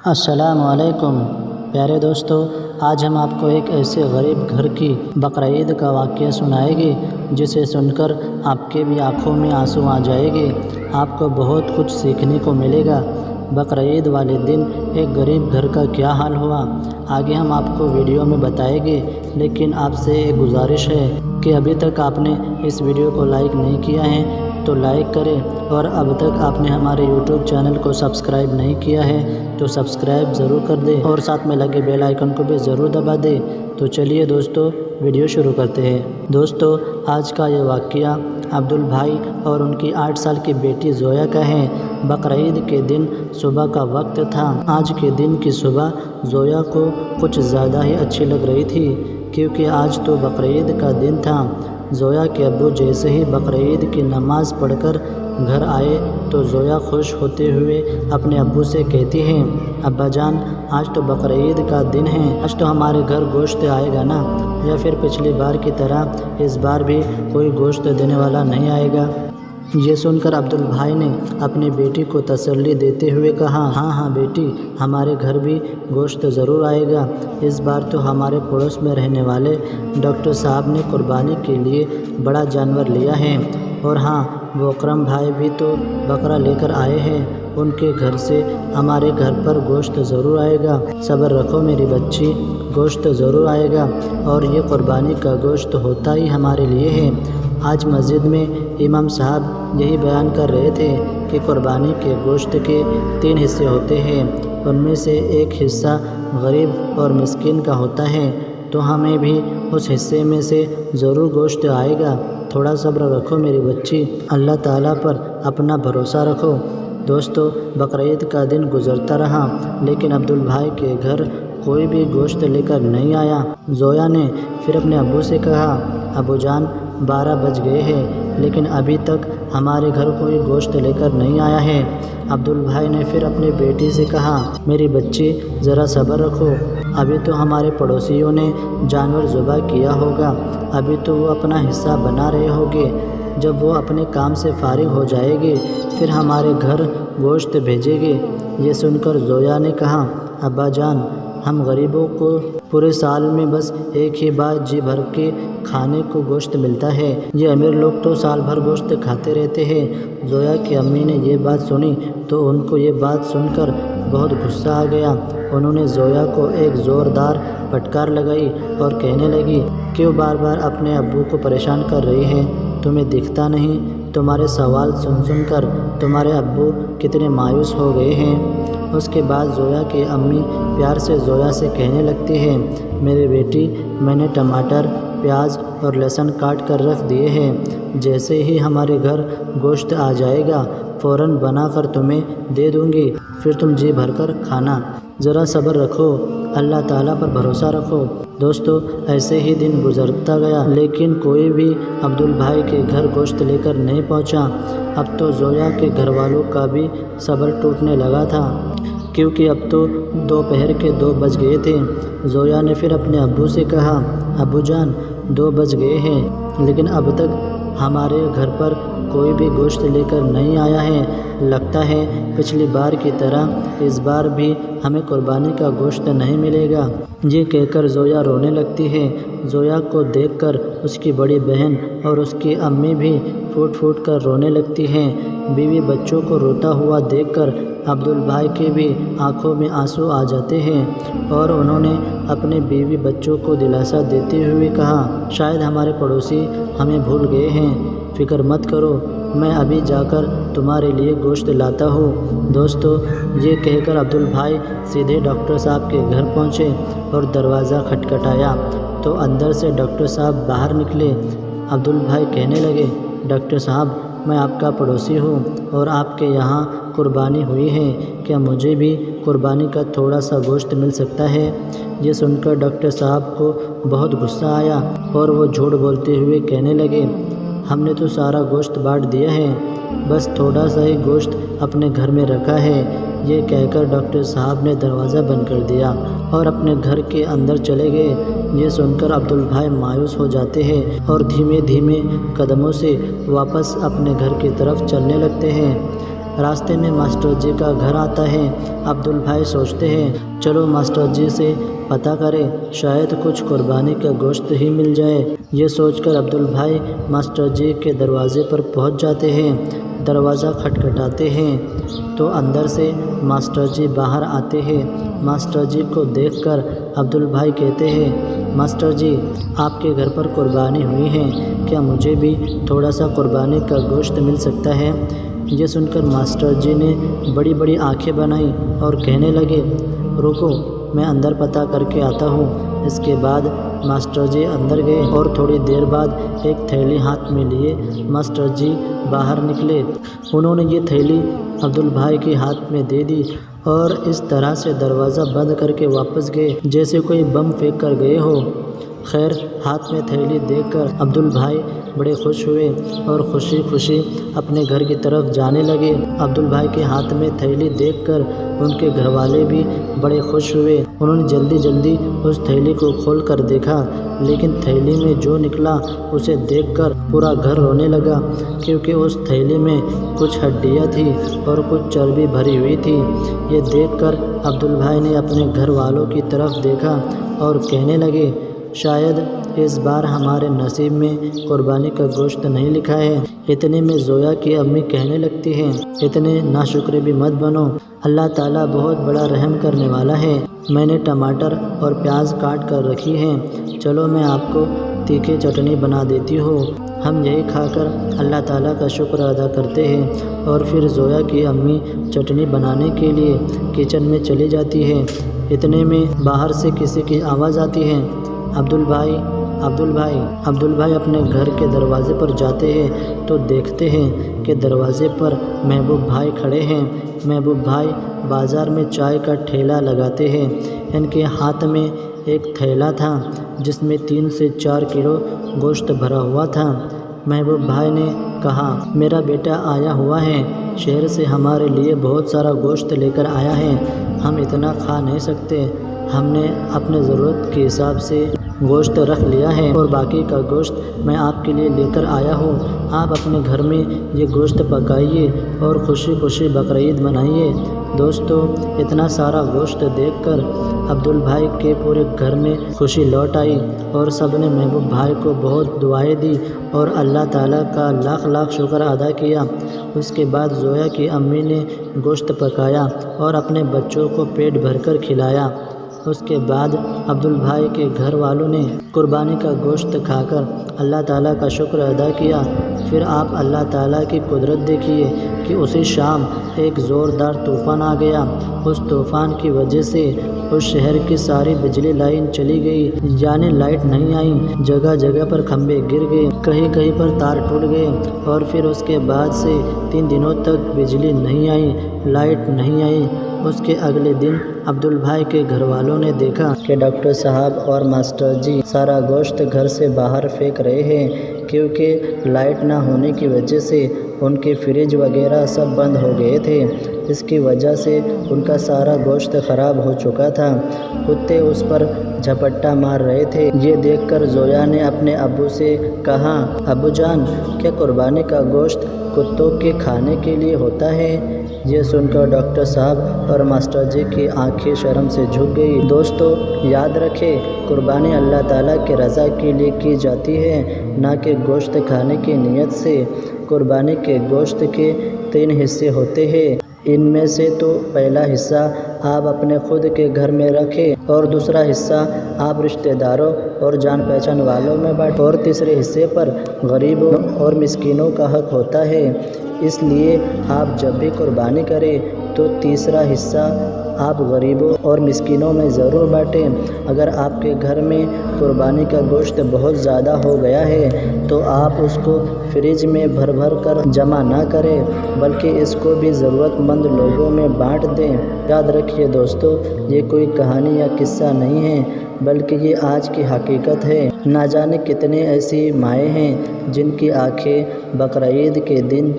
السلام علیکم پیارے دوستو، آج ہم آپ کو ایک ایسے غریب گھر کی بقرعید کا واقعہ سنائیں گے جسے سن کر آپ کے بھی آنکھوں میں آنسو آ جائے گے۔ آپ کو بہت کچھ سیکھنے کو ملے گا۔ بقرعید والے دن ایک غریب گھر کا کیا حال ہوا، آگے ہم آپ کو ویڈیو میں بتائیں گے، لیکن آپ سے ایک گزارش ہے کہ ابھی تک آپ نے اس ویڈیو کو لائک نہیں کیا ہے تو لائک کریں، اور اب تک آپ نے ہمارے یوٹیوب چینل کو سبسکرائب نہیں کیا ہے تو سبسکرائب ضرور کر دیں اور ساتھ میں لگے بیل آئیکن کو بھی ضرور دبا دیں۔ تو چلیے دوستو، ویڈیو شروع کرتے ہیں۔ دوستو، آج کا یہ واقعہ عبدالبھائی اور ان کی 8 سال کی بیٹی زویا کا ہے۔ بقرعید کے دن صبح کا وقت تھا۔ آج کے دن کی صبح زویا کو کچھ زیادہ ہی اچھی لگ رہی تھی، کیونکہ آج تو بقرعید کا دن تھا۔ زویا کے ابو جیسے ہی بقرعید کی نماز پڑھ کر گھر آئے تو زویا خوش ہوتے ہوئے اپنے ابو سے کہتی ہے، ابا جان، آج تو بقرعید کا دن ہے، آج تو ہمارے گھر گوشت آئے گا نا؟ یا پھر پچھلی بار کی طرح اس بار بھی کوئی گوشت دینے والا نہیں آئے گا؟ یہ سن کر عبدالبھائی نے اپنی بیٹی کو تسلی دیتے ہوئے کہا، ہاں بیٹی، ہمارے گھر بھی گوشت ضرور آئے گا۔ اس بار تو ہمارے پڑوس میں رہنے والے ڈاکٹر صاحب نے قربانی کے لیے بڑا جانور لیا ہے، اور ہاں، وہ اکرم بھائی بھی تو بکرا لے کر آئے ہیں، ان کے گھر سے ہمارے گھر پر گوشت ضرور آئے گا۔ صبر رکھو میری بچی، گوشت ضرور آئے گا، اور یہ قربانی کا گوشت ہوتا ہی ہمارے لیے ہے۔ آج مسجد میں امام صاحب یہی بیان کر رہے تھے کہ قربانی کے گوشت کے 3 حصے ہوتے ہیں، ان میں سے ایک حصہ غریب اور مسکین کا ہوتا ہے، تو ہمیں بھی اس حصے میں سے ضرور گوشت آئے گا۔ تھوڑا صبر رکھو میری بچی، اللہ تعالیٰ پر اپنا بھروسہ رکھو۔ دوستو، بقرعید کا دن گزرتا رہا، لیکن عبدالبھائی کے گھر کوئی بھی گوشت لے کر نہیں آیا۔ زویا نے پھر اپنے ابو سے کہا، ابو جان، 12 بج گئے ہیں، لیکن ابھی تک ہمارے گھر کوئی گوشت لے کر نہیں آیا ہے۔ عبدالبھائی نے پھر اپنی بیٹی سے کہا، میری بچی، ذرا صبر رکھو، ابھی تو ہمارے پڑوسیوں نے جانور ذبح کیا ہوگا، ابھی تو وہ اپنا حصہ بنا رہے ہوں گے، جب وہ اپنے کام سے فارغ ہو جائے گے پھر ہمارے گھر گوشت بھیجے گے۔ یہ سن کر زویا نے کہا، ابا جان، ہم غریبوں کو پورے سال میں بس ایک ہی بار جی بھر کے کھانے کو گوشت ملتا ہے، یہ امیر لوگ تو سال بھر گوشت کھاتے رہتے ہیں۔ زویا کی امی نے یہ بات سنی تو ان کو یہ بات سن کر بہت غصہ آ گیا۔ انہوں نے زویا کو ایک زوردار پھٹکار لگائی اور کہنے لگی، کیوں بار بار اپنے ابو کو پریشان کر رہی ہے؟ تمہیں دکھتا نہیں؟ تمہارے سوال سن کر تمہارے ابو کتنے مایوس ہو گئے ہیں؟ اس کے بعد زویا کی امی پیار سے زویا سے کہنے لگتی ہے، میرے بیٹی، میں نے ٹماٹر، پیاز اور لہسن کاٹ کر رکھ دیے ہیں، جیسے ہی ہمارے گھر گوشت آ جائے گا فوراً بنا کر تمہیں دے دوں گی، پھر تم جی بھر کر کھانا۔ ذرا صبر رکھو، اللہ تعالیٰ پر بھروسہ رکھو۔ دوستو، ایسے ہی دن گزرتا گیا، لیکن کوئی بھی عبدالبھائی کے گھر گوشت لے کر نہیں پہنچا۔ اب تو زویا کے گھر والوں کا بھی صبر ٹوٹنے لگا تھا، کیونکہ اب تو دوپہر کے 2 بج گئے تھے۔ زویا نے پھر اپنے ابو سے کہا، ابو جان، 2 بج گئے ہیں، لیکن اب تک ہمارے گھر پر کوئی بھی گوشت لے کر نہیں آیا ہے، لگتا ہے پچھلی بار کی طرح اس بار بھی ہمیں قربانی کا گوشت نہیں ملے گا۔ یہ کہہ کر زویا رونے لگتی ہے۔ زویا کو دیکھ کر اس کی بڑی بہن اور اس کی امی بھی پھوٹ پھوٹ کر رونے لگتی ہیں۔ بیوی بچوں کو روتا ہوا دیکھ کر عبدالبھائی کے بھی آنکھوں میں آنسو آ جاتے ہیں، اور انہوں نے اپنے بیوی بچوں کو دلاسا دیتے ہوئے کہا، شاید ہمارے پڑوسی ہمیں بھول گئے ہیں، فکر مت کرو، میں ابھی جا کر تمہارے لیے گوشت لاتا ہوں۔ دوستو، یہ کہہ کر عبدالبھائی سیدھے ڈاکٹر صاحب کے گھر پہنچے اور دروازہ کھٹکھٹایا تو اندر سے ڈاکٹر صاحب باہر نکلے۔ عبدالبھائی کہنے لگے، ڈاکٹر صاحب، میں آپ کا پڑوسی ہوں اور آپ کے یہاں قربانی ہوئی ہے، کیا مجھے بھی قربانی کا تھوڑا سا گوشت مل سکتا ہے؟ یہ سن کر ڈاکٹر صاحب کو بہت غصہ آیا اور وہ جھوٹ بولتے ہوئے کہنے لگے، ہم نے تو سارا گوشت بانٹ دیا ہے، بس تھوڑا سا ہی گوشت اپنے گھر میں رکھا ہے۔ یہ کہہ کر ڈاکٹر صاحب نے دروازہ بند کر دیا اور اپنے گھر کے اندر چلے گئے۔ یہ سن کر عبدالبھائی مایوس ہو جاتے ہیں اور دھیمے دھیمے قدموں سے واپس اپنے گھر کی طرف چلنے لگتے ہیں۔ راستے میں ماسٹر جی کا گھر آتا ہے۔ عبدالبھائی سوچتے ہیں چلو ماسٹر جی سے پتہ کرے، شاید کچھ قربانی کا گوشت ہی مل جائے۔ یہ سوچ کر عبدالبھائی ماسٹر جی کے دروازے پر پہنچ جاتے ہیں۔ دروازہ کھٹکھٹاتے ہیں تو اندر سے ماسٹر جی باہر آتے ہیں۔ ماسٹر جی کو دیکھ کر عبدالبھائی کہتے ہیں ماسٹر جی آپ کے گھر پر قربانی ہوئی ہے، کیا مجھے بھی تھوڑا سا قربانی کا گوشت مل سکتا ہے؟ یہ سن کر ماسٹر جی نے بڑی بڑی آنکھیں بنائی اور کہنے لگے رکو میں اندر پتہ کر کے آتا ہوں۔ اس کے بعد ماسٹر جی اندر گئے اور تھوڑی دیر بعد ایک تھیلی ہاتھ میں لیے ماسٹر جی باہر نکلے۔ انہوں نے یہ تھیلی عبدالبھائی کے ہاتھ میں دے دی اور اس طرح سے دروازہ بند کر کے واپس گئے جیسے کوئی بم پھینک کر گئے ہو۔ خیر ہاتھ میں تھیلی دیکھ کر عبدالبھائی بڑے خوش ہوئے اور خوشی خوشی اپنے گھر کی طرف جانے لگے۔ عبدالبھائی کے ہاتھ میں تھیلی دیکھ کر ان کے گھر والے بھی بڑے خوش ہوئے۔ انہوں نے جلدی جلدی اس تھیلی کو کھول کر دیکھا، لیکن تھیلی میں جو نکلا اسے دیکھ کر پورا گھر رونے لگا، کیونکہ اس تھیلی میں کچھ ہڈیاں تھیں اور کچھ چربی بھری ہوئی تھی۔ یہ دیکھ کر عبدالبھائی نے اپنے گھر والوں کی طرف دیکھا اور کہنے لگے شاید اس بار ہمارے نصیب میں قربانی کا گوشت نہیں لکھا ہے۔ اتنے میں زویا کی امی کہنے لگتی ہیں اتنے ناشکرے بھی مت بنو، اللہ تعالیٰ بہت بڑا رحم کرنے والا ہے۔ میں نے ٹماٹر اور پیاز کاٹ کر رکھی ہیں، چلو میں آپ کو تیکھے چٹنی بنا دیتی ہوں۔ ہم یہی کھا کر اللہ تعالیٰ کا شکر ادا کرتے ہیں۔ اور پھر زویا کی امی چٹنی بنانے کے لیے کچن میں چلی جاتی ہے۔ اتنے میں باہر سے کسی کی آواز آتی ہے عبدالبھائی عبدالبھائی عبدالبھائی اپنے گھر کے دروازے پر جاتے ہیں تو دیکھتے ہیں کہ دروازے پر محبوب بھائی کھڑے ہیں۔ محبوب بھائی بازار میں چائے کا ٹھیلا لگاتے ہیں۔ ان کے ہاتھ میں ایک تھیلا تھا جس میں 3 سے 4 کلو گوشت بھرا ہوا تھا۔ محبوب بھائی نے کہا میرا بیٹا آیا ہوا ہے، شہر سے ہمارے لیے بہت سارا گوشت لے کر آیا ہے، ہم اتنا کھا نہیں سکتے، ہم نے اپنے ضرورت کے حساب سے گوشت رکھ لیا ہے اور باقی کا گوشت میں آپ کے لیے لے کر آیا ہوں۔ آپ اپنے گھر میں یہ گوشت پکائیے اور خوشی خوشی بقرعید منائیے۔ دوستو اتنا سارا گوشت دیکھ کر عبدالبھائی کے پورے گھر میں خوشی لوٹ آئی اور سب نے محبوب بھائی کو بہت دعائیں دی اور اللہ تعالیٰ کا لاکھ لاکھ شکر ادا کیا۔ اس کے بعد زویا کی امی نے گوشت پکایا اور اپنے بچوں کو پیٹ بھر کر کھلایا۔ اس کے بعد عبدالبھائی کے گھر والوں نے قربانی کا گوشت کھا کر اللہ تعالیٰ کا شکر ادا کیا۔ پھر آپ اللہ تعالیٰ کی قدرت دیکھیے کہ اسی شام ایک زوردار طوفان آ گیا۔ اس طوفان کی وجہ سے اس شہر کی ساری بجلی لائن چلی گئی، یعنی لائٹ نہیں آئی، جگہ جگہ پر کھمبے گر گئے، کہیں کہیں پر تار ٹوٹ گئے اور پھر اس کے بعد سے 3 دنوں تک بجلی نہیں آئی، لائٹ نہیں آئی۔ اس کے اگلے دن عبدالبھائی کے گھر والوں نے دیکھا کہ ڈاکٹر صاحب اور ماسٹر جی سارا گوشت گھر سے باہر پھینک رہے ہیں، کیونکہ لائٹ نہ ہونے کی وجہ سے ان کے فریج وغیرہ سب بند ہو گئے تھے۔ اس کی وجہ سے ان کا سارا گوشت خراب ہو چکا تھا، کتے اس پر جھپٹا مار رہے تھے۔ یہ دیکھ کر زویا نے اپنے ابو سے کہا ابو جان کیا قربانی کا گوشت کتوں کے کھانے کے لیے ہوتا ہے؟ یہ سن کر ڈاکٹر صاحب اور ماسٹر جی کی آنکھیں شرم سے جھک گئی۔ دوستو یاد رکھیں قربانی اللہ تعالیٰ کی رضا کے لیے کی جاتی ہے، نہ کہ گوشت کھانے کی نیت سے۔ قربانی کے گوشت کے 3 حصے ہوتے ہیں، ان میں سے تو پہلا حصہ آپ اپنے خود کے گھر میں رکھیں اور دوسرا حصہ آپ رشتہ داروں اور جان پہچان والوں میں بانٹیں اور تیسرے حصے پر غریبوں اور مسکینوں کا حق ہوتا ہے۔ اس لیے آپ جب بھی قربانی کریں تو تیسرا حصہ آپ غریبوں اور مسکینوں میں ضرور بانٹیں۔ اگر آپ کے گھر میں قربانی کا گوشت بہت زیادہ ہو گیا ہے تو آپ اس کو فریج میں بھر بھر کر جمع نہ کریں، بلکہ اس کو بھی ضرورت مند لوگوں میں بانٹ دیں۔ یاد رکھیے دوستو یہ کوئی کہانی یا قصہ نہیں ہے، بلکہ یہ آج کی حقیقت ہے۔ نہ جانے کتنے ایسی مائیں ہیں جن کی آنکھیں بقرعید کے دن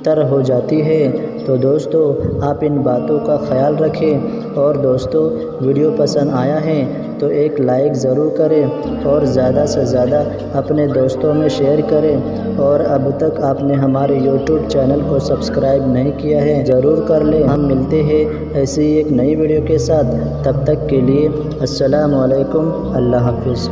تر ہو جاتی ہے۔ تو دوستو آپ ان باتوں کا خیال رکھیں، اور دوستو ویڈیو پسند آیا ہے تو ایک لائک ضرور کریں اور زیادہ سے زیادہ اپنے دوستوں میں شیئر کریں، اور اب تک آپ نے ہمارے یوٹیوب چینل کو سبسکرائب نہیں کیا ہے ضرور کر لیں۔ ہم ملتے ہیں ایسی ایک نئی ویڈیو کے ساتھ، تب تک کے لیے السلام علیکم، اللہ حافظ۔